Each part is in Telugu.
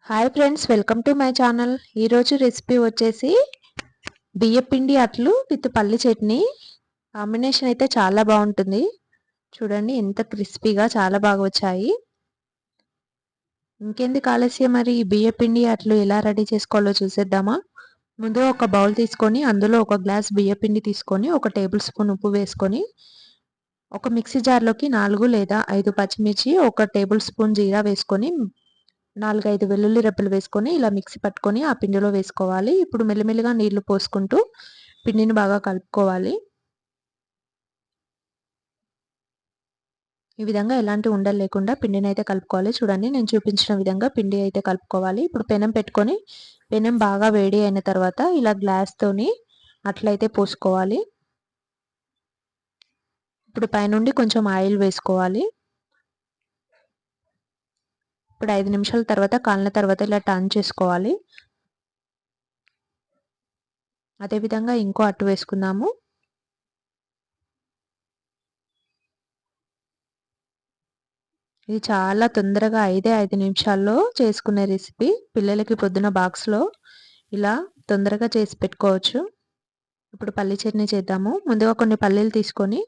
Hi friends, welcome to my channel. ఈరోజు రెసిపీ వచ్చేసి బియ్యపిండి అట్లు విత్ పల్లి చట్నీ. కాంబినేషన్ అయితే చాలా బాగుంటుంది. చూడండి ఎంత క్రిస్పీగా చాలా బాగా వచ్చాయి. ఇంకెందుకు ఆలస్యం, మరి ఈ బియ్యపిండి అట్లు ఎలా రెడీ చేసుకోవాలో చూసేద్దామా. ముందు ఒక బౌల్ తీసుకొని అందులో ఒక గ్లాస్ బియ్యపిండి తీసుకొని 1 టేబుల్ స్పూన్ ఉప్పు వేసుకొని ఒక మిక్సీ జార్లోకి 4 లేదా 5 పచ్చిమిర్చి, 1 టేబుల్ స్పూన్ జీరా వేసుకొని 4, 5 వెల్లుల్లి రెబ్బలు వేసుకొని ఇలా మిక్సీ పట్టుకొని ఆ పిండిలో వేసుకోవాలి. ఇప్పుడు మెల్లిమెల్లిగా నీళ్లు పోసుకుంటూ పిండిని బాగా కలుపుకోవాలి. ఈ విధంగా ఎలాంటి ఉండలు లేకుండా పిండిని అయితే కలుపుకోవాలి. చూడండి, నేను చూపించిన విధంగా పిండి అయితే కలుపుకోవాలి. ఇప్పుడు పెనం పెట్టుకొని పెనం బాగా వేడి అయిన తర్వాత ఇలా గ్లాస్తోని అట్లయితే పోసుకోవాలి. ఇప్పుడు పైనుండి కొంచెం ఆయిల్ వేసుకోవాలి. ఇప్పుడు 5 నిమిషాల తర్వాత కాలిన తర్వాత ఇలా టర్న్ చేసుకోవాలి. అదేవిధంగా ఇంకో అట్టు వేసుకుందాము. ఇది చాలా తొందరగా 5 నిమిషాల్లో చేసుకునే రెసిపీ. పిల్లలకి పొద్దున బాక్స్లో ఇలా తొందరగా చేసి పెట్టుకోవచ్చు. ఇప్పుడు పల్లి చట్నీ చేద్దాము. ముందుగా కొన్ని పల్లీలు తీసుకొని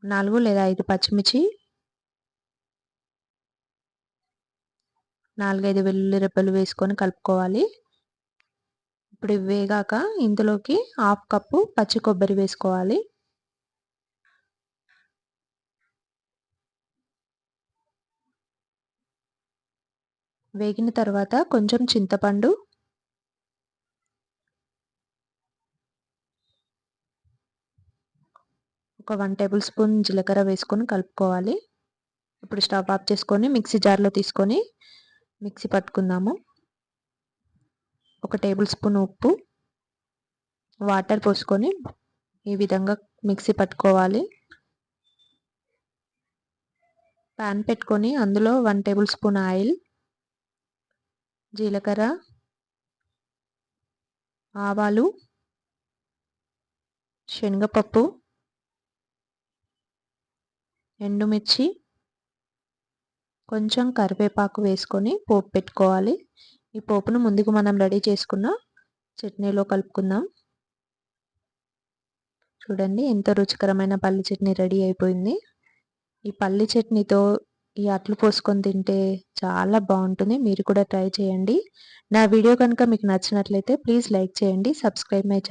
4 లేదా 5 పచ్చిమిర్చి, 4, 5 వెల్లుల్లి రెబ్బలు వేసుకొని కలుపుకోవాలి. ఇప్పుడు ఇవి వేగాక ఇందులోకి 1/2 కప్పు పచ్చి కొబ్బరి వేసుకోవాలి. వేగిన తర్వాత కొంచెం చింతపండు, ఒక 1 టేబుల్ స్పూన్ జీలకర్ర వేసుకొని కలుపుకోవాలి. ఇప్పుడు స్టవ్ ఆఫ్ చేసుకొని మిక్సీ జార్లో తీసుకొని మిక్సీ పట్టుకుందాము. 1 టేబుల్ స్పూన్ ఉప్పు, వాటర్ పోసుకొని ఈ విధంగా మిక్సీ పట్టుకోవాలి. పాన్ పెట్టుకొని అందులో 1 టేబుల్ స్పూన్ ఆయిల్, జీలకర్ర, ఆవాలు, శనగపప్పు, ఎండుమిర్చి, కొంచెం కరివేపాకు వేసుకొని పోపు పెట్టుకోవాలి. ఈ పోపును ముందుకు మనం రెడీ చేసుకున్న చట్నీలో కలుపుకుందాం. చూడండి, ఎంత రుచికరమైన పల్లి చట్నీ రెడీ అయిపోయింది. ఈ పల్లి చట్నీతో ఈ అట్లు పోసుకొని తింటే చాలా బాగుంటుంది. మీరు కూడా ట్రై చేయండి. నా వీడియో కనుక మీకు నచ్చినట్లయితే ప్లీజ్ లైక్ చేయండి, సబ్స్క్రైబ్ మై ఛానల్.